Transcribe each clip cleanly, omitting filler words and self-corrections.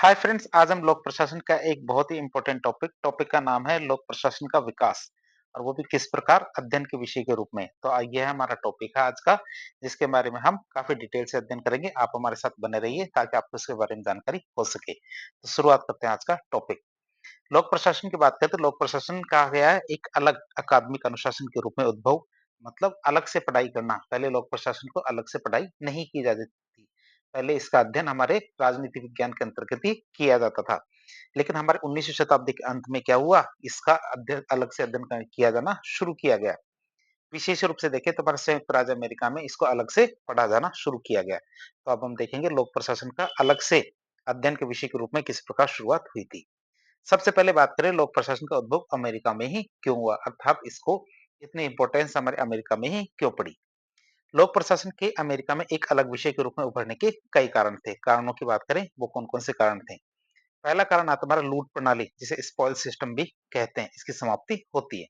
Hi friends, आज हम लोक प्रशासन का एक बहुत ही इम्पोर्टेंट टॉपिक का नाम है लोक प्रशासन का विकास और वो भी किस प्रकार अध्ययन के विषय के रूप में। तो ये हमारा टॉपिक है आज का, जिसके बारे में हम काफी डिटेल से अध्ययन करेंगे। आप हमारे साथ बने रहिए ताकि आपको इसके बारे में जानकारी हो सके। तो शुरुआत करते हैं आज का टॉपिक। लोक प्रशासन की बात करें तो लोक प्रशासन कहा गया है एक अलग अकादमिक अनुशासन के रूप में उद्भव, मतलब अलग से पढ़ाई करना। पहले लोक प्रशासन को अलग से पढ़ाई नहीं की जाती थी। पहले इसका अध्ययन हमारे राजनीति विज्ञान के अंतर्गत ही किया जाता था। लेकिन हमारे 19वीं शताब्दी के अंत में क्या हुआ, इसका अध्ययन अलग से किया जाना शुरू किया गया। विशेष रूप से देखें तो हमारे संयुक्त राज्य अमेरिका में इसको अलग से पढ़ा जाना शुरू किया गया। तो अब हम देखेंगे लोक प्रशासन का अलग से अध्ययन के विषय के रूप में किस प्रकार शुरुआत हुई थी। सबसे पहले बात करें लोक प्रशासन का उद्भव अमेरिका में ही क्यों हुआ, अर्थात इसको इतनी इंपॉर्टेंस हमारे अमेरिका में ही क्यों पड़ी। लोक प्रशासन के अमेरिका में एक अलग विषय के रूप में उभरने के कई कारण थे। कारणों की बात करें वो कौन कौन से कारण थे। पहला कारण आता हमारा लूट प्रणाली, जिसे स्पॉइल सिस्टम भी कहते हैं, इसकी समाप्ति होती है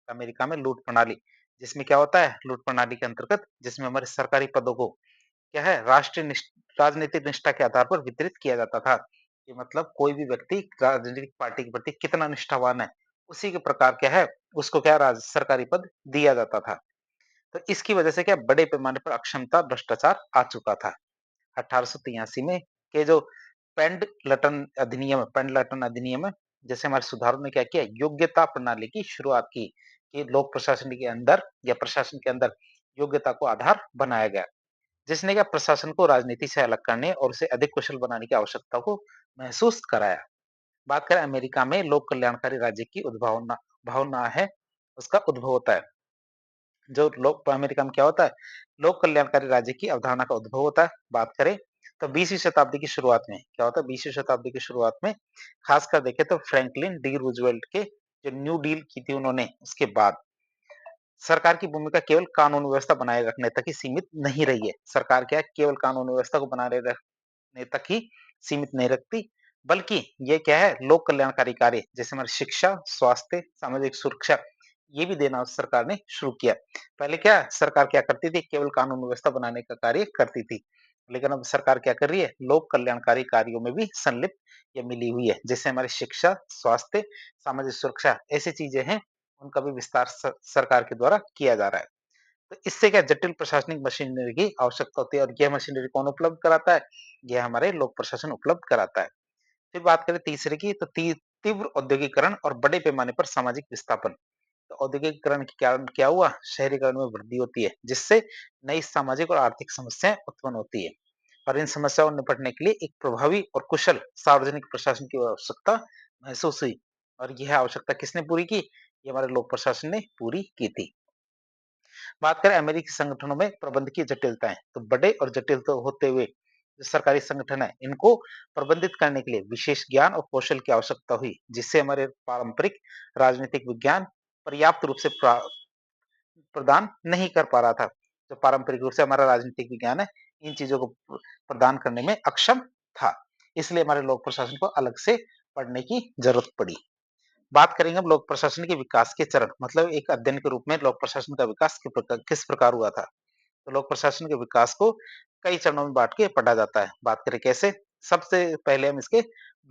अमेरिका में। लूट प्रणाली जिसमें क्या होता है, लूट प्रणाली के अंतर्गत जिसमें हमारे सरकारी पदों को क्या है राजनीतिक निष्ठा के आधार पर वितरित किया जाता था। कि मतलब कोई भी व्यक्ति राजनीतिक पार्टी के प्रति कितना निष्ठावान है, उसी के प्रकार क्या है उसको क्या सरकारी पद दिया जाता था। तो इसकी वजह से क्या बड़े पैमाने पर अक्षमता भ्रष्टाचार आ चुका था। 1883 में के जो पेंडलटन अधिनियम है, जैसे हमारे सुधारों ने क्या किया, योग्यता प्रणाली की शुरुआत की। कि लोक प्रशासन के अंदर या प्रशासन के अंदर योग्यता को आधार बनाया गया, जिसने क्या प्रशासन को राजनीति से अलग करने और उसे अधिक कुशल बनाने की आवश्यकता को महसूस कराया। बात करें अमेरिका में लोक कल्याणकारी राज्य की उद्भावना भावना है, उसका उद्भव होता है। जो लोक अमेरिका में क्या होता है, लोक कल्याणकारी राज्य की अवधारणा का उद्भव होता है। बात करें तो 20वीं शताब्दी की शुरुआत में क्या होता है, 20वीं शताब्दी की शुरुआत में खासकर देखें तो फ्रैंकलिन डी रूजवेल्ट के जो न्यू डील की थी उन्होंने, उसके बाद सरकार की भूमिका केवल कानून व्यवस्था बनाए रखने तक ही सीमित नहीं रही है। सरकार क्या है, केवल कानून व्यवस्था को बनाए रखने तक ही सीमित नहीं रखती, बल्कि ये क्या है, लोक कल्याणकारी कार्य जैसे हमारी शिक्षा, स्वास्थ्य, सामाजिक सुरक्षा, ये भी देना सरकार ने शुरू किया। पहले क्या सरकार क्या करती थी, केवल कानून व्यवस्था बनाने का कार्य करती थी। लेकिन अब सरकार क्या कर रही है, लोक कल्याणकारी कार्यों में भी संलिप्त या मिली हुई है। जैसे हमारी शिक्षा, स्वास्थ्य, सामाजिक सुरक्षा, ऐसी चीजें हैं, उनका भी विस्तार सरकार के द्वारा किया जा रहा है। तो इससे क्या जटिल प्रशासनिक मशीनरी की आवश्यकता होती है, और यह मशीनरी कौन उपलब्ध कराता है, यह हमारे लोक प्रशासन उपलब्ध कराता है। फिर बात करें तीसरे की, तो तीव्र औद्योगिकरण और बड़े पैमाने पर सामाजिक विस्थापन। तो औद्योगिकरण के कारण क्या हुआ, शहरीकरण में वृद्धि होती है, जिससे नई सामाजिक और आर्थिक समस्याएं उत्पन्न होती है। और इन समस्याओं से निपटने के लिए एक प्रभावी और कुशल सार्वजनिक प्रशासन की आवश्यकता महसूस हुई। और यह आवश्यकता किसने पूरी की, ये हमारे लोक प्रशासन ने पूरी की थी। बात करें अमेरिकी संगठनों में प्रबंध की जटिलताएं, तो बड़े और जटिल तो होते हुए जो सरकारी संगठन है, इनको प्रबंधित करने के लिए विशेष ज्ञान और कौशल की आवश्यकता हुई, जिससे हमारे पारंपरिक राजनीतिक विज्ञान पर्याप्त रूप से प्रदान नहीं कर पा रहा था। जो पारंपरिक रूप से हमारा राजनीतिक विज्ञान है, इन चीजों को प्रदान करने में अक्षम था। इसलिए हमारे लोक प्रशासन को अलग से पढ़ने की जरूरत पड़ी। बात करेंगे हम लोक प्रशासन के विकास के चरण, मतलब एक अध्ययन के रूप में लोक प्रशासन का विकास किस प्रकार हुआ था। तो लोक प्रशासन के विकास को कई चरणों में बांट के पढ़ा जाता है। बात करें कैसे, सबसे पहले हम इसके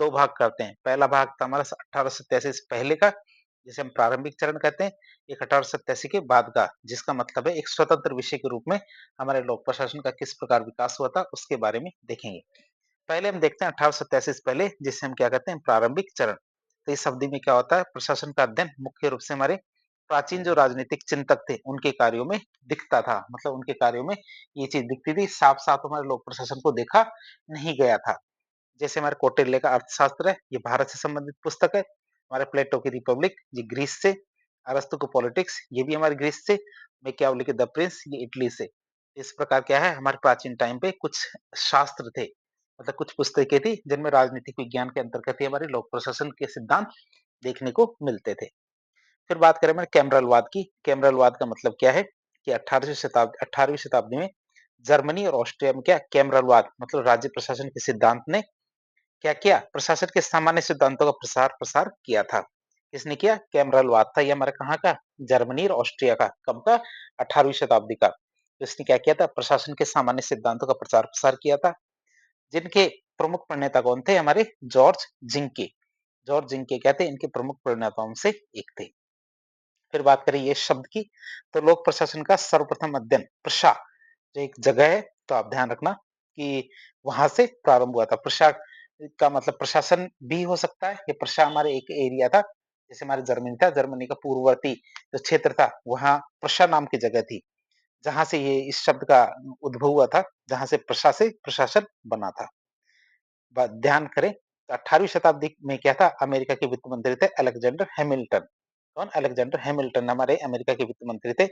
दो भाग करते हैं। पहला भाग था हमारा 1887 से पहले का, जिसे हम प्रारंभिक चरण कहते हैं। एक 1887 के बाद का, जिसका मतलब है एक स्वतंत्र विषय के रूप में हमारे लोक प्रशासन का किस प्रकार विकास हुआ था, उसके बारे में देखेंगे। पहले हम देखते हैं 1887 से पहले, जिसे हम क्या कहते हैं, प्रारंभिक चरण। तो इस अवधि में क्या होता है, प्रशासन का अध्ययन मुख्य रूप से हमारे प्राचीन जो राजनीतिक चिंतक थे उनके कार्यों में दिखता था। मतलब उनके कार्यों में ये चीज दिखती थी, साफ साफ हमारे लोक प्रशासन को देखा नहीं गया था। जैसे हमारे कौटिल्य का अर्थशास्त्र है, ये भारत से संबंधित पुस्तक है। हमारे प्लेटो की रिपब्लिक, ये ग्रीस से। अरस्तु को पॉलिटिक्स, ये भी हमारे ग्रीस से। मैकियावेली के द प्रिंस, ये इटली से। इस प्रकार क्या है, हमारे प्राचीन टाइम पे कुछ शास्त्र थे, मतलब कुछ पुस्तकें थी जिनमें राजनीतिक विज्ञान के अंतर्गत ही हमारे लोक प्रशासन के सिद्धांत देखने को मिलते थे। फिर बात करें हमारे कैमरलवाद की। कैमरलवाद का मतलब क्या है कि 18वीं शताब्दी में जर्मनी और ऑस्ट्रिया में क्या कैमरलवाद मतलब राज्य प्रशासन के सिद्धांत ने क्या किया, प्रशासन के सामान्य सिद्धांतों का प्रसार प्रसार किया था। किसने किया, कैमरलवाद था। ये हमारा कहाँ का, जर्मनी और ऑस्ट्रिया का। कब का, 18वीं शताब्दी का। तो इसने क्या किया था, प्रशासन के सामान्य सिद्धांतों का प्रचार प्रसार किया था। जिनके प्रमुख प्रणेता कौन थे? हमारे जॉर्ज जिंके। जॉर्ज जिंके क्या थे? इनके प्रमुख प्रणेताओं में से एक थे। फिर बात करें ये शब्द की, तो लोक प्रशासन का सर्वप्रथम अध्ययन प्रशा जो एक जगह है, तो आप ध्यान रखना कि वहां से प्रारंभ हुआ था। प्रशा का मतलब प्रशासन भी हो सकता है, ये प्रशा हमारे एक एरिया था, जैसे हमारे जर्मनी था, जर्मनी का पूर्ववर्ती जो क्षेत्र था, वहाँ प्रशा नाम की जगह थी, जहाँ से ये इस शब्द का उद्भव हुआ था, जहाँ से प्रशा से प्रशासन बना था। ध्यान करें, 18वीं शताब्दी में क्या था? अमेरिका के वित्त मंत्री थे अलेक्जेंडर हैमिल्टन। कौन? अलेक्जेंडर हैमिल्टन हमारे अमेरिका के वित्त मंत्री थे।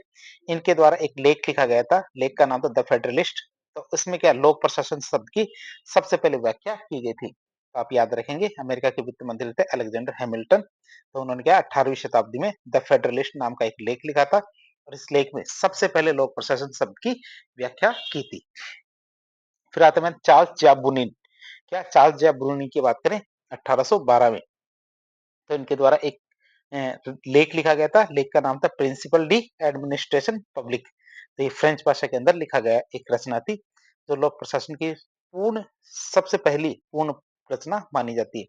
इनके द्वारा एक लेख लिखा गया था, लेख का नाम था द फेडरलिस्ट। तो उसमें क्या लोक प्रशासन शब्द की सबसे पहले व्याख्या की गई थी। तो आप याद रखेंगे, अमेरिका के वित्त मंत्री थे अलेक्जेंडर हैमिल्टन। तो उन्होंने क्या 18वीं शताब्दी में द फेडरलिस्ट नाम का एक लेख लिखा था, और इस लेख में सबसे पहले लोक प्रशासन शब्द की व्याख्या की थी। फिर आते हैं चार्ल्स जाबुनिन। क्या चार्ल्स जाबुनिन की बात करें 1812 में, तो इनके द्वारा एक लेख लिखा गया था, लेख का नाम था प्रिंसिपल डी एडमिनिस्ट्रेशन पब्लिक। तो ये फ्रेंच भाषा के अंदर लिखा गया एक रचना थी, जो लोक प्रशासन की पूर्ण सबसे पहली पूर्ण रचना मानी जाती है।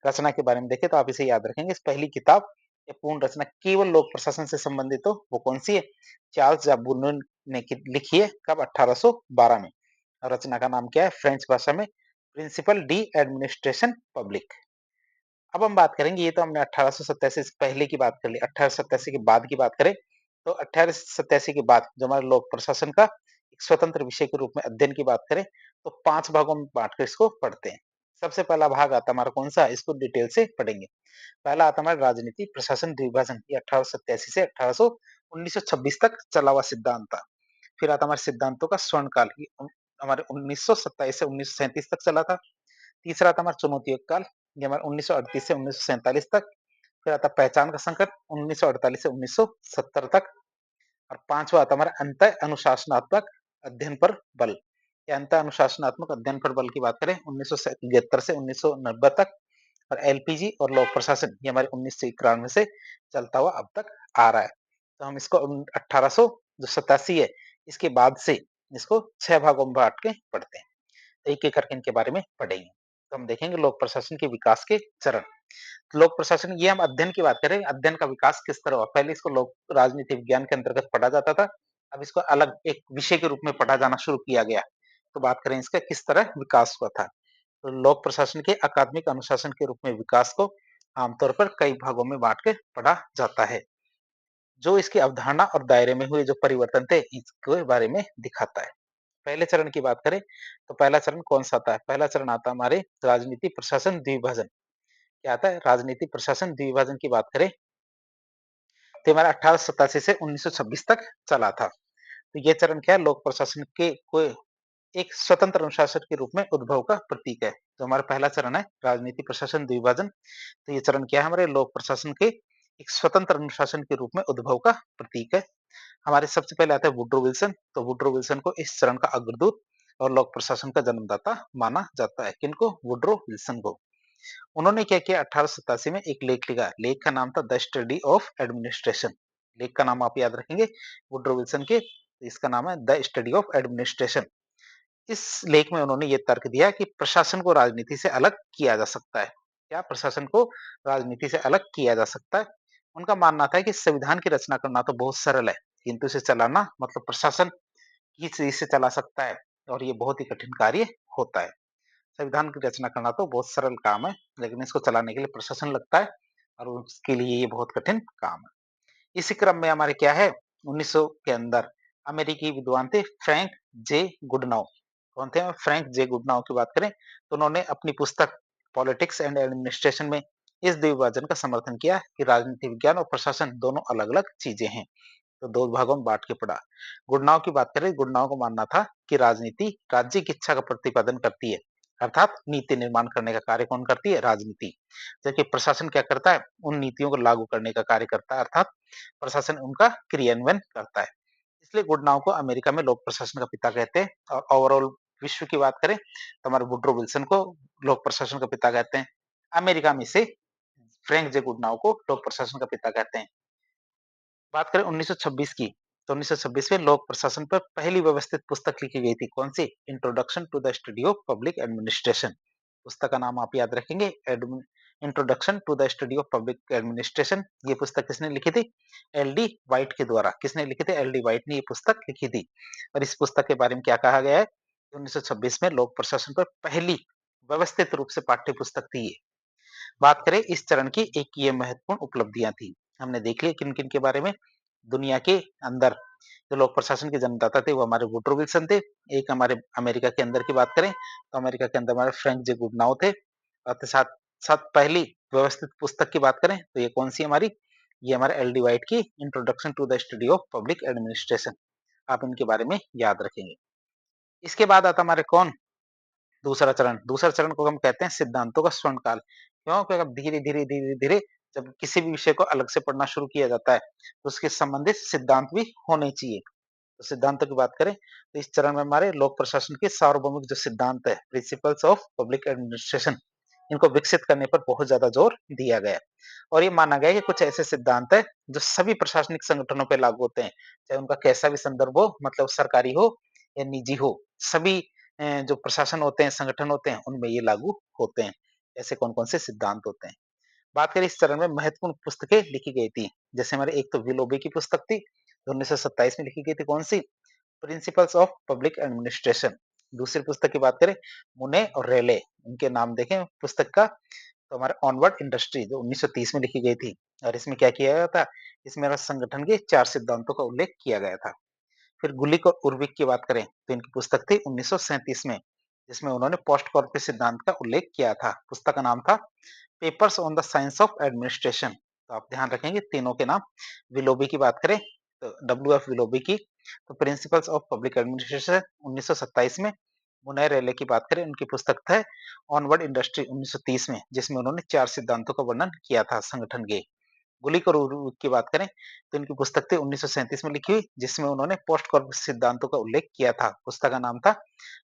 रचना के बारे में देखें तो आप इसे याद रखेंगे, इस पहली किताब या पूर्ण रचना केवल लोक प्रशासन से संबंधित हो, वो कौन सी है? चार्ल्स जाबुनिन ने लिखी है, कब? 1812 में। और रचना का नाम क्या है फ्रेंच भाषा में? Principle de administration public. अब हम बात करेंगे, ये तो हमने 1887 से पहले की बात कर ली, 1887 के बाद की बात करें, तो 1887 के बाद जो हमारे लोक प्रशासन का एक स्वतंत्र विषय के रूप में अध्ययन की बात करें, तो 5 भागों में बाँट कर इसको पढ़ते हैं। सबसे पहला भाग आता है हमारा कौन-सा? इसको डिटेल से पढ़ेंगे। पहला आता है हमारा राजनीति प्रशासन द्विभाजन, ये 1887 से 1926 तक चला हुआ सिद्धांत था। फिर आता है हमारे सिद्धांतों का स्वर्णकाल, ये हमारे 1927 से 1937 तक चला था। तीसरा आता हमारा चुनौतियों का काल, ये हमारा 1938 से 1947 तक। फिर आता पहचान का संकट 1948 से 1970 तक। और पांचवा आता हमारा अंतः अनुशासनात्मक अध्ययन पर बल। या अंतः अनुशासनात्मक अध्ययन पर बल की बात करें 1973 से 1990 तक। और एलपीजी और लोक प्रशासन ये हमारे 1991 से चलता हुआ अब तक आ रहा है। तो हम इसको 1800 जो 87 है, इसके बाद से इसको 6 भागों में बांट के पढ़ते हैं। एक-एक करके इनके बारे में पढ़ेंगे। तो हम देखेंगे लोक प्रशासन के विकास के चरण। लोक प्रशासन ये हम अध्ययन की बात करें, अध्ययन का विकास किस तरह हुआ? पहले इसको लोक राजनीति विज्ञान के अंतर्गत पढ़ा जाता था, अब इसको अलग एक विषय के रूप में पढ़ा जाना शुरू किया गया। तो बात करें इसका किस तरह विकास हुआ था। तो लोक प्रशासन के अकादमिक अनुशासन के रूप में विकास को आमतौर पर कई भागों में बाँट के पढ़ा जाता है, जो इसकी अवधारणा और दायरे में हुए जो परिवर्तन थे, इसके बारे में दिखाता है। पहले चरण की बात करें, तो पहला चरण कौन-सा आता है? पहला चरण आता है हमारे राजनीति प्रशासन द्विभाजन। क्या आता है? राजनीति प्रशासन द्विभाजन की बात करें, तो हमारा 1887 से 1926 तक चला था। तो ये चरण क्या है? लोक प्रशासन के कोई एक स्वतंत्र अनुशासन के रूप में उद्भव का प्रतीक है। तो हमारा पहला चरण है राजनीति प्रशासन द्विभाजन। तो ये चरण क्या है? हमारे लोक प्रशासन के एक स्वतंत्र अनुशासन के रूप में उद्भव का प्रतीक है। हमारे सबसे पहले आता है वुड्रो विल्सन। तो वुड्रो विल्सन को इस चरण का अग्रदूत और लोक प्रशासन का जन्मदाता माना जाता है। किनको? वुड्रो विल्सन को। उन्होंने क्या किया? 1887 में एक लेख लिखा। लेख का नाम था द स्टडी ऑफ एडमिनिस्ट्रेशन। लेख का नाम आप याद रखेंगे वुड्रो विल्सन के। इसका नाम है द स्टडी ऑफ एडमिनिस्ट्रेशन। इस लेख में उन्होंने ये तर्क दिया कि प्रशासन को राजनीति से अलग किया जा सकता है। क्या? प्रशासन को राजनीति से अलग किया जा सकता है। उनका मानना था कि संविधान की रचना करना तो बहुत सरल है, किंतु इसे चलाना मतलब प्रशासन किस चीज से चला सकता है, और ये बहुत ही कठिन कार्य होता है। संविधान की रचना करना तो बहुत सरल काम है, लेकिन इसको चलाने के लिए प्रशासन लगता है, और उसके लिए ये बहुत कठिन काम है। इसी क्रम में हमारे क्या है 1900 के अंदर अमेरिकी विद्वान थे फ्रैंक जे गुडनाउ। कौन थे? फ्रैंक जे गुडनाउ की बात करें, तो उन्होंने अपनी पुस्तक पॉलिटिक्स एंड एडमिनिस्ट्रेशन में इस द्विभाजन का समर्थन किया कि राजनीति विज्ञान और प्रशासन दोनों अलग-अलग चीजें हैं। तो 2 भागों में बाँट के पढ़ा। गुडनाव की बात करें, गुडनाव को मानना था कि राजनीति राज्य की इच्छा का प्रतिपादन करती है, अर्थात नीति निर्माण करने का कार्य कौन करती है? राजनीति। जबकि प्रशासन क्या करता है? उन नीतियों को लागू करने का कार्य करता है, अर्थात प्रशासन उनका क्रियान्वयन करता है। इसलिए गुडनाव को अमेरिका में लोक प्रशासन का पिता कहते हैं, और ओवरऑल विश्व की बात करें तो हमारे वुड्रो विल्सन को लोक प्रशासन का पिता कहते हैं। अमेरिका में से फ्रैंक जे गुडनाव को लोक प्रशासन का पिता कहते हैं। बात करें 1926 की, तो 1926 में लोक प्रशासन पर पहली व्यवस्थित पुस्तक लिखी गई थी। कौन-सी? Introduction to the study of public administration. पुस्तक का नाम आप याद रखेंगे introduction to the study of public administration. ये पुस्तक किसने लिखी थी? एल.डी. व्हाइट के द्वारा। किसने लिखी थी? एल.डी. व्हाइट ने ये पुस्तक लिखी थी। और इस पुस्तक के बारे में क्या कहा गया है? 1926 में लोक प्रशासन पर पहली व्यवस्थित रूप से पाठ्य पुस्तक थी ये। बात करें इस चरण की, एक ये महत्वपूर्ण उपलब्धियां थी। हमने देख लिया किन-किन के बारे में। दुनिया के अंदर जो लोक प्रशासन के जन्मदाता थे वो हमारे वुडरो विल्सन थे। एक हमारे अमेरिका के अंदर की बात करें तो अमेरिका के अंदर हमारे फ्रैंक जे गुडनाउ थे। और साथ साथ पहली व्यवस्थित पुस्तक की बात करें तो ये कौन सी हमारी, ये हमारे एल डी वाइट की introduction to the study of public administration. आप इनके बारे में याद रखेंगे। इसके बाद आता हमारे कौन, दूसरा चरण को हम कहते हैं सिद्धांतों का स्वर्ण काल। क्यों? क्योंकि अब धीरे-धीरे जब किसी भी विषय को अलग से पढ़ना शुरू किया जाता है, तो उसके संबंधित सिद्धांत भी होने चाहिए। तो सिद्धांतों की बात करें, तो इस चरण में हमारे लोक प्रशासन के सार्वभौमिक जो सिद्धांत है, प्रिंसिपल्स ऑफ पब्लिक एडमिनिस्ट्रेशन, इनको विकसित करने पर बहुत ज़्यादा जोर दिया गया है। और ये माना गया है कि कुछ ऐसे सिद्धांत हैं, जो सभी प्रशासनिक संगठनों पे लागू होते हैं, चाहे उनका कैसा भी संदर्भ हो, मतलब सरकारी हो या निजी हो, सभी जो प्रशासन होते हैं, संगठन होते हैं, उनमें ये लागू होते हैं। ऐसे कौन-कौन से सिद्धांत होते हैं? बात करें इस चरण में महत्वपूर्ण पुस्तकें लिखी गई थी। जैसे हमारे एक तो विलोबी की पुस्तक थी, 1927 में लिखी गई थी कौन-सी? Principles of public administration. दूसरी पुस्तक की बात करें, मुने और रेले, इनके नाम देखें पुस्तक का, तो हमारे ऑनवर्ड इंडस्ट्री जो 1930 में लिखी गई थी। और इसमें क्या किया गया था? इसमें संगठन के 4 सिद्धांतों का उल्लेख किया गया था। फिर गुलिक और उर्विक की बात करें तो इनकी पुस्तक थी 1937 में, जिसमें उन्होंने पोस्ट कॉर्पोरेट सिद्धांत का उल्लेख किया था। पुस्तक का नाम था papers on the science of administration. तो आप ध्यान रखेंगे तीनों के नाम। विलोबी की बात करें तो डब्ल्यू एफ विलोबी की, तो प्रिंसिपल्स ऑफ पब्लिक एडमिनिस्ट्रेशन 1927 में। मुनय रेले की बात करें, उनकी पुस्तक है ऑनवर्ड इंडस्ट्री 1930 में, जिसमें उन्होंने 4 सिद्धांतों का वर्णन किया था संगठन के। गुलिक और उर्विक की बात करें तो इनकी पुस्तक थी 1937 में लिखी हुई, जिसमें उन्होंने पोस्ट कॉर्पोरेट सिद्धांतों का उल्लेख किया था। पुस्तक का नाम था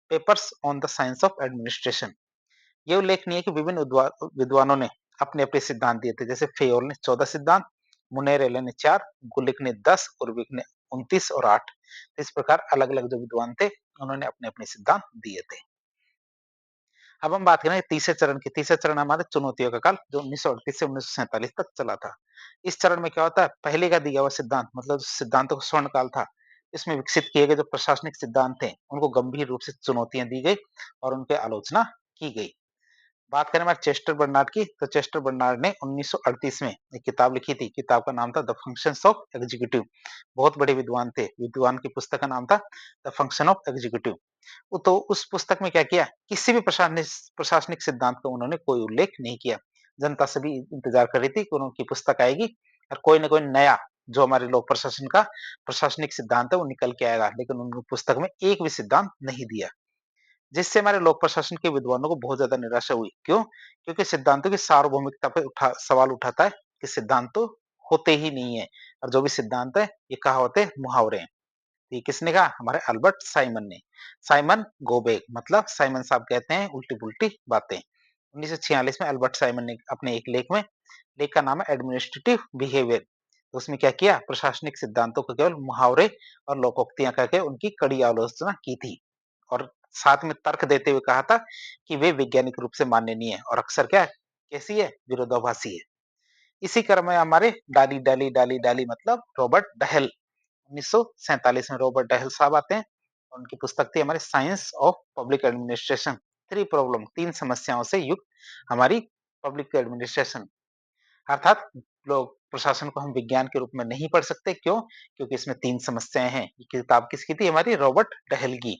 papers on the science of administration. ये उल्लेखनीय है कि विभिन्न विद्वानों ने अपने-अपने सिद्धांत दिए थे। जैसे फेयोल ने 14 सिद्धांत, मुनेरेले ने 4, गुलिक ने 10, उर्विक ने 29 और 8। इस प्रकार अलग-अलग जो विद्वान थे, उन्होंने अपने-अपने सिद्धांत दिए थे। अब हम बात करें तीसरे चरण की। तीसरा चरण हमारा चुनौतियों का काल, जो 1938 से 1947 तक चला था। इस चरण में क्या होता है? पहले का दिया हुआ सिद्धांत, मतलब सिद्धांतों का स्वर्ण काल था, इसमें विकसित किए गए जो प्रशासनिक सिद्धांत थे, उनको गंभीर रूप से चुनौतियाँ दी गई और उनकी आलोचना की गई। बात करें हमारे चेस्टर बर्नार्ड की, तो चेस्टर बर्नार्ड ने 1938 में एक किताब लिखी थी। किताब का नाम था द फंक्शंस ऑफ एग्जीक्यूटिव। बहुत बड़े विद्वान थे। विद्वान की पुस्तक का नाम था द फंक्शन ऑफ एग्जीक्यूटिव। तो उस पुस्तक में क्या किया? किसी भी प्रशासनिक सिद्धांत का उन्होंने कोई उल्लेख नहीं किया। जनता सभी इंतज़ार कर रही थी कि उनकी पुस्तक आएगी और कोई न कोई नया जो हमारे लोक प्रशासन का प्रशासनिक सिद्धांत है वो निकल के आएगा। लेकिन उन्होंने पुस्तक में एक भी सिद्धांत नहीं दिया। जिससे हमारे लोक प्रशासन के विद्वानों को बहुत ज़्यादा निराशा हुई। क्यों? क्योंकि सिद्धांतों की सार्वभौमिकता पे सवाल उठाता है कि सिद्धांत तो होते ही नहीं है और जो भी सिद्धांत है ये कहावतें, मुहावरे हैं। ये किसने कहा? हमारे अल्बर्ट साइमन ने। साइमन गोबेक, मतलब साइमन साहब कहते हैं उल्टी-पुल्टी बातें। 1946 में अल्बर्ट साइमन ने अपने एक लेख में, लेख का नाम है एडमिनिस्ट्रेटिव बिहेवियर, तो उसमें क्या किया? प्रशासनिक सिद्धांतों को केवल मुहावरे और लोकोक्तियां करके उनकी कड़ी आलोचना की थी और साथ में तर्क देते हुए कहा था कि वे वैज्ञानिक रूप से मान्य नहीं है और अक्सर क्या है? कैसी है? विरोधाभासी है। इसी क्रम में हमारे डाली मतलब रॉबर्ट डहेल, 1947 में रॉबर्ट डहेल साहब आते हैं और उनकी पुस्तक थी हमारी science of public administration, three problem, 3 समस्याओं से युक्त हमारी पब्लिक एडमिनिस्ट्रेशन। अर्थात लोग प्रशासन को हम विज्ञान के रूप में नहीं पढ़ सकते। क्यों? क्योंकि इसमें 3 समस्याएँ हैं। ये किताब किसकी थी? हमारी रॉबर्ट डहेल की,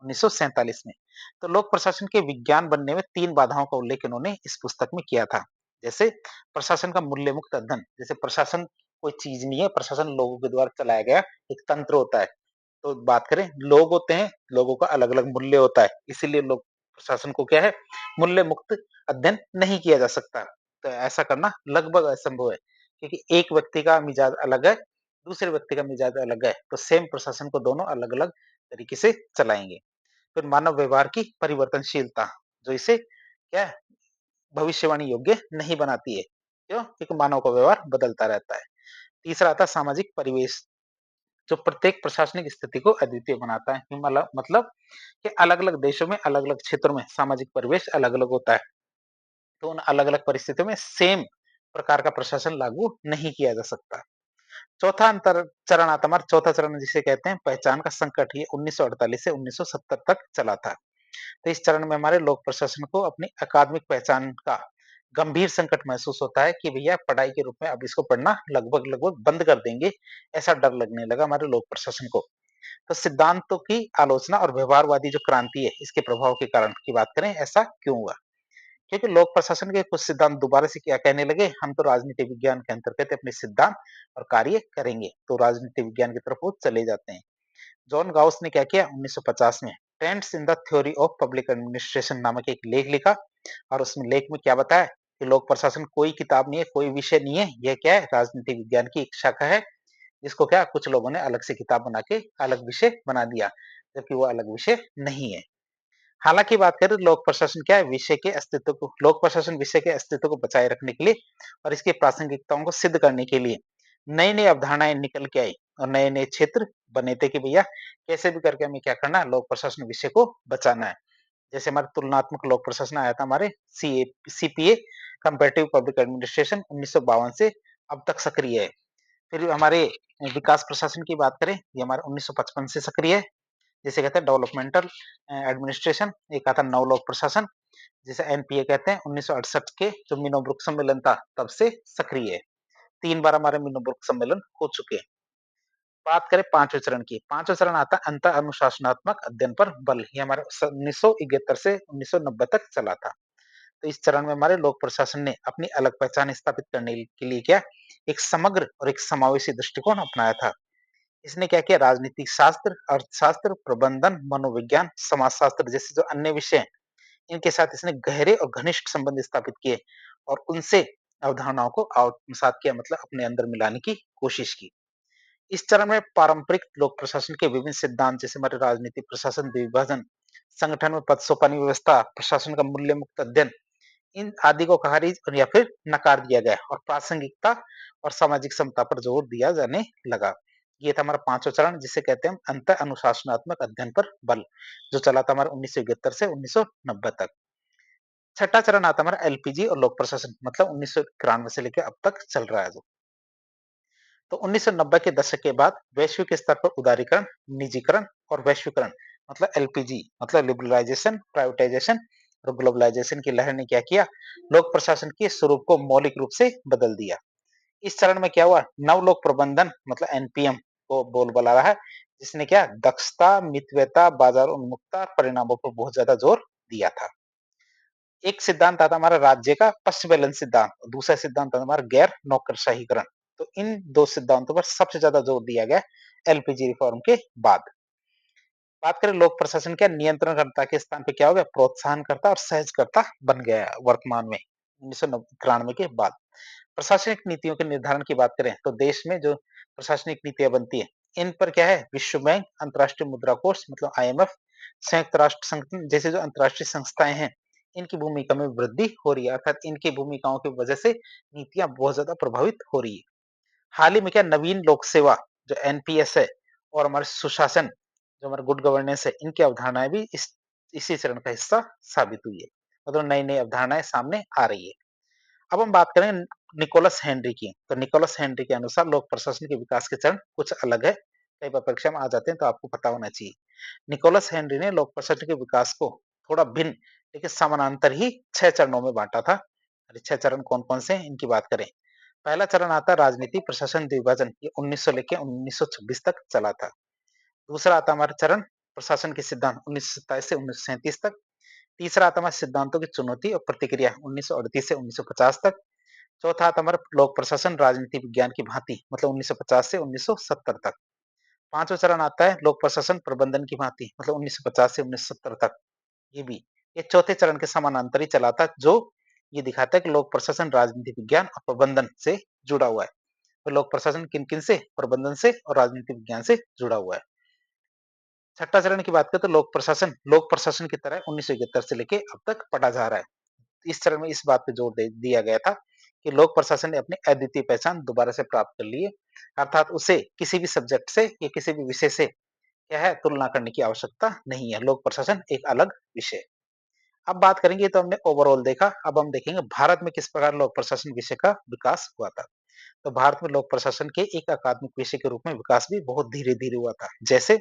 1947 में। तो लोक प्रशासन के विज्ञान बनने में 3 बाधाओं का उल्लेख इन्होंने इस पुस्तक में किया था। जैसे प्रशासन का मूल्य मुक्त अध्ययन, जैसे प्रशासन कोई चीज़ नहीं है, प्रशासन लोगों के द्वारा चलाया गया एक तंत्र होता है। तो बात करें, लोग होते हैं, लोगों का अलग-अलग मूल्य होता है, इसीलिए लोग प्रशासन को क्या है? मूल्य मुक्त अध्ययन नहीं किया जा सकता। तो ऐसा करना लगभग असंभव है, क्योंकि एक व्यक्ति का मिजाज अलग है, दूसरे व्यक्ति का मिजाज अलग है, तो सेम प्रशासन को दोनों अलग-अलग तरीके से चलाएँगे। फिर मानव व्यवहार की परिवर्तनशीलता, जो इसे क्या है? भविष्यवाणी योग्य नहीं बनाती है। क्यों? क्योंकि मानव का व्यवहार बदलता रहता है। तीसरा आता है सामाजिक परिवेश, जो प्रत्येक प्रशासनिक स्थिति को अद्वितीय बनाता है। मतलब कि अलग-अलग देशों में, अलग-अलग क्षेत्रों में सामाजिक परिवेश अलग-अलग होता है। तो उन अलग-अलग परिस्थितियों में सेम प्रकार का प्रशासन लागू नहीं किया जा सकता। चौथा अंतर चरण आता है हमारा, चौथा चरण जिसे कहते हैं पहचान का संकट, ये 1948 से 1970 तक चला था। तो इस चरण में हमारे लोक प्रशासन को अपनी अकादमिक पहचान का गंभीर संकट महसूस होता है कि भैया पढ़ाई के रूप में अब इसको पढ़ना लगभग-लगभग बंद कर देंगे, ऐसा डर लगने लगा हमारे लोक प्रशासन को। तो सिद्धांतों की आलोचना और व्यवहारवादी जो क्रांति है, इसके प्रभाव के कारण की बात करें, ऐसा क्यों हुआ? क्योंकि लोक प्रशासन के कुछ सिद्धांत दोबारा से क्या कहने लगे, हम तो राजनीति विज्ञान के अंतर्गत अपने सिद्धांत और कार्य करेंगे, तो राजनीति विज्ञान की तरफ वो चले जाते हैं। जॉन गाउस ने क्या किया 1950 में trends in the theory of public administration नामक एक लेख लिखा, और उसमें लेख में क्या बताया कि लोक प्रशासन कोई किताब नहीं है, कोई विषय नहीं है, यह क्या है, राजनीति विज्ञान की एक शाखा है, जिसको क्या कुछ लोगों ने अलग से किताब बना के अलग विषय बना दिया, जबकि वो अलग विषय नहीं है। हालांकि बात करें लोक प्रशासन क्या है, विषय के अस्तित्व को, लोक प्रशासन विषय के अस्तित्व को बचाए रखने के लिए और इसकी प्रासंगिकताओं को सिद्ध करने के लिए नई नई अवधारणाएं निकल के आई और नए नए क्षेत्र बने थे कि भैया कैसे भी करके हमें क्या करना है, लोक प्रशासन विषय को बचाना है। जैसे हमारे तुलनात्मक लोक प्रशासन आया था हमारे सीपीए, कंपेरेटिव पब्लिक एडमिनिस्ट्रेशन 1952 से अब तक सक्रिय है। फिर हमारे विकास प्रशासन की बात करें, ये हमारे 1955 से सक्रिय है, जिसे कहते हैं डेवलपमेंटल एडमिनिस्ट्रेशन। एक आता नव लोक प्रशासन, जिसे एनपीए कहते हैं, 1968 के जो मिनोब्रुक सम्मेलन था तब से सक्रिय है। 3 बार हमारे मिनोब्रुक सम्मेलन हो चुके हैं। बात करें पांचवें चरण की, पांचवें चरण आता है अंतर अनुशासनात्मक अध्ययन पर बल, ये हमारे 1971 से 1990 तक चला था। तो इस चरण में हमारे लोक प्रशासन ने अपनी अलग पहचान स्थापित करने के लिए क्या एक समग्र और एक समावेशी दृष्टिकोण अपनाया था। इसने क्या किया, राजनीतिक शास्त्र, अर्थशास्त्र, प्रबंधन, मनोविज्ञान, समाजशास्त्र जैसे जो अन्य विषय हैं, इनके साथ इसने गहरे और घनिष्ठ संबंध स्थापित किए और उनसे अवधारणाओं को आत्मसात किया, मतलब अपने अंदर मिलाने की कोशिश की। इस चरण में पारंपरिक लोक प्रशासन के विभिन्न सिद्धांत, जैसे हमारे राजनीतिक प्रशासन, विभाजन, संगठन में पद सोपानी व्यवस्था, प्रशासन का मूल्य मुक्त अध्ययन, इन आदि को खारिज और या फिर नकार दिया गया और प्रासंगिकता और सामाजिक समता पर जोर दिया जाने लगा। ये था हमारा पांचवा चरण, जिसे कहते हैं अंतर अनुशासनात्मक अध्ययन पर बल, जो चला था हमारा 1971 से 1990 तक। छठा चरण आता है हमारा एलपीजी और लोक प्रशासन, मतलब 1991 से लेकर अब तक चल रहा है जो। तो 1990 के दशक के बाद वैश्विक स्तर पर उदारीकरण, निजीकरण और वैश्वीकरण, मतलब एलपीजी, मतलब लिबरलाइजेशन, प्राइवेटाइजेशन और ग्लोबलाइजेशन की लहर ने क्या किया, लोक प्रशासन के स्वरूप को मौलिक रूप से बदल दिया। इस चरण में क्या हुआ, नवलोक प्रबंधन मतलब एनपीएम को बोलबाला रहा है, जिसने क्या दक्षता, मितव्ययता, बाजार उन्मुखता, परिणामों पर बहुत ज्यादा जोर दिया था। एक सिद्धांत आता हमारा राज्य का पश्च बैलेंस सिद्धांत, दूसरा सिद्धांत आता हमारा गैर नौकरशाहीकरण। तो इन दो सिद्धांतों पर सबसे ज्यादा जोर दिया गया एलपीजी रिफॉर्म के बाद। बात करें लोक प्रशासन क्या नियंत्रणकर्ता के स्थान पे क्या हो गया, प्रोत्साहनकर्ता और सहजकर्ता बन गया वर्तमान में 1993 के बाद। प्रशासनिक नीतियों के निर्धारण की बात करें तो देश में जो प्रशासनिक नीतियां बनती है, इन पर क्या है, विश्व बैंक, अंतर्राष्ट्रीय मुद्रा कोष मतलब आईएमएफ, संयुक्त राष्ट्र संगठन जैसे जो अंतर्राष्ट्रीय संस्थाएं हैं, इनकी भूमिका में वृद्धि हो रही है, अर्थात इनकी भूमिकाओं की वजह से नीतियां बहुत ज्यादा प्रभावित हो रही है। हाल ही में क्या नवीन लोक सेवा जो एनपीएस है और हमारे सुशासन जो हमारे गुड गवर्नेंस है, इनकी अवधारणाएं भी इसी चरण का हिस्सा साबित हुई है, मतलब नई नई अवधारणाएं सामने आ रही है। अब हम बात करें निकोलस हेनरी की, तो निकोलस हेनरी के अनुसार लोक प्रशासन के विकास के चरण कुछ अलग है, कई बार परीक्षा में आ जाते हैं तो आपको पता होना चाहिए। निकोलस हेनरी ने लोक प्रशासन के विकास को थोड़ा भिन्न लेकिन समानांतर ही 6 चरणों में बांटा था। 6 चरण कौन कौन से हैं इनकी बात करें। पहला चरण आता है राजनीति प्रशासन द्विभाजन, ये 1900 लेके 1926 तक चला था। दूसरा आता है हमारा चरण प्रशासन के सिद्धांत 1927 से 1937 तक। तीसरा आता है हमारे सिद्धांतों की चुनौती और प्रतिक्रिया 1938 से 1950 तक। चौथा आता है हमारा लोक प्रशासन राजनीति विज्ञान की भांति, मतलब 1950 से 1970 तक। पांचवा चरण आता है लोक प्रशासन प्रबंधन की भांति, मतलब 1950 से 1970 तक। ये भी ये चौथे चरण के समानांतर ही चला था, जो ये दिखाता है कि लोक प्रशासन राजनीति विज्ञान और प्रबंधन से जुड़ा हुआ है। तो लोक प्रशासन किन किन से, प्रबंधन से और राजनीति विज्ञान से जुड़ा हुआ है। छठा चरण की बात करें तो लोक प्रशासन की तरह 1971 से लेके अब तक पढ़ा जा रहा है। इस चरण में इस बात पे जोर दे दिया गया था कि लोक प्रशासन ने अपनी अद्वितीय पहचान दोबारा से प्राप्त कर ली है। अर्थात उसे किसी भी सब्जेक्ट से या किसी भी विषय से क्या है तुलना करने की आवश्यकता नहीं है। लोक प्रशासन एक अलग विषय है। अब बात करेंगे तो हमने ओवरऑल देखा, अब हम देखेंगे भारत में किस प्रकार लोक प्रशासन विषय का विकास हुआ था। तो भारत में लोक प्रशासन के एक अकादमिक विषय के रूप में विकास भी बहुत धीरे-धीरे हुआ था। जैसे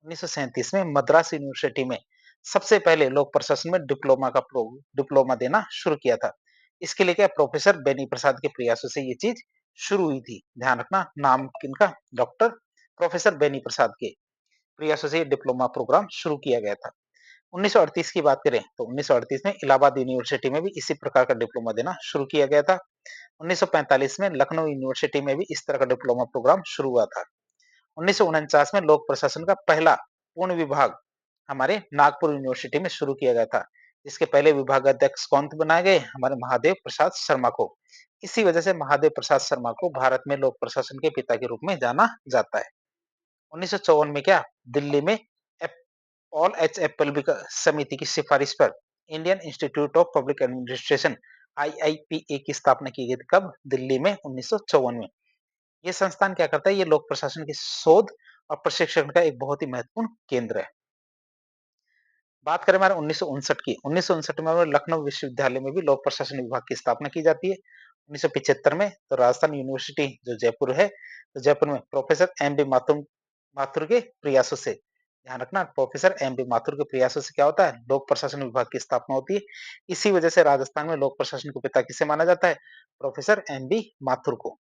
1937 में मद्रास यूनिवर्सिटी में सबसे पहले लोक प्रशासन में डिप्लोमा देना शुरू किया था। इसके लिए क्या प्रोफेसर बेनी प्रसाद के प्रयासों से ये चीज शुरू हुई थी। ध्यान रखना नाम किनका? डॉक्टर प्रोफेसर बेनी प्रसाद के प्रयासों से ये डिप्लोमा प्रोग्राम शुरू किया गया था। 1938 की बात करें तो 1938 में इलाहाबाद यूनिवर्सिटी में भी इसी प्रकार का डिप्लोमा देना शुरू किया गया था। 1945 में लखनऊ यूनिवर्सिटी में भी इस तरह का डिप्लोमा प्रोग्राम शुरू हुआ था। 1949 में लोक प्रशासन का पहला पूर्ण विभाग हमारे नागपुर यूनिवर्सिटी में शुरू किया गया था। इसके पहले विभागाध्यक्ष कौन बनाए गए? हमारे महादेव प्रसाद शर्मा को। इसी वजह से महादेव प्रसाद शर्मा को भारत में लोक प्रशासन के पिता के रूप में जाना जाता है। 1954 में क्या दिल्ली में पॉल एच एप्पलबी समिति की सिफारिश पर Indian institute of public administration IIPA की स्थापना की गई थी। कब? दिल्ली में 1954 में। ये संस्थान क्या करता है? ये लोक प्रशासन की शोध और प्रशिक्षण का एक बहुत ही महत्वपूर्ण केंद्र है। बात करें हमारे 1959 की, 1959 में हमारे लखनऊ विश्वविद्यालय में भी लोक प्रशासन विभाग की स्थापना की जाती है। 1975 में तो राजस्थान यूनिवर्सिटी जो जयपुर है, तो जयपुर में प्रोफेसर एम बी माथुर के प्रयासों से, ध्यान रखना प्रोफेसर एम बी माथुर के प्रयासों से क्या होता है? लोक प्रशासन विभाग की स्थापना होती है। इसी वजह से राजस्थान में लोक प्रशासन के पिता किसे माना जाता है? प्रोफेसर एम बी माथुर को।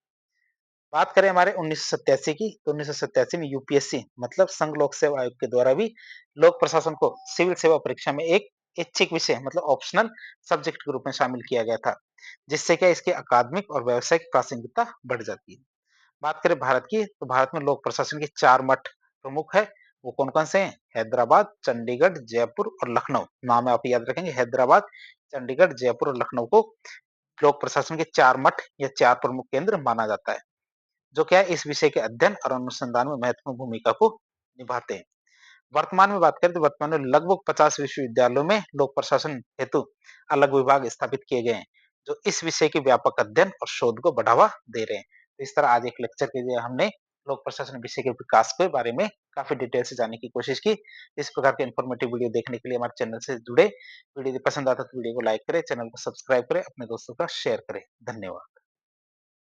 बात करें हमारे 1987 की, तो 1987 में यूपीएससी मतलब संघ लोक सेवा आयोग के द्वारा भी लोक प्रशासन को सिविल सेवा परीक्षा में एक ऐच्छिक विषय मतलब ऑप्शनल सब्जेक्ट के रूप में शामिल किया गया था, जिससे क्या इसकी अकादमिक और व्यावसायिक प्रासंगिकता बढ़ जाती है। बात करें भारत की, तो भारत में लोक प्रशासन के 4 मठ प्रमुख है। वो कौन-कौन से हैं? हैदराबाद, चंडीगढ़, जयपुर और लखनऊ। नाम आप याद रखेंगे हैदराबाद, चंडीगढ़, जयपुर और लखनऊ को लोक प्रशासन के 4 मठ या 4 प्रमुख केंद्र माना जाता है। जो क्या है इस विषय के अध्ययन और अनुसंधान में महत्वपूर्ण भूमिका को निभाते हैं। वर्तमान में बात करें तो वर्तमान में लगभग 50 विश्वविद्यालयों में लोक प्रशासन हेतु अलग विभाग स्थापित किए गए हैं, जो इस विषय के व्यापक अध्ययन और शोध को बढ़ावा दे रहे हैं। तो इस तरह आज एक लेक्चर के लिए हमने लोक प्रशासन विषय के विकास के बारे में काफी डिटेल से जानने की कोशिश की। इस प्रकार के इन्फॉर्मेटिव वीडियो देखने के लिए हमारे चैनल से जुड़े। वीडियो पसंद आता तो वीडियो को लाइक करें, चैनल को सब्सक्राइब करें, अपने दोस्तों का शेयर करें। धन्यवाद।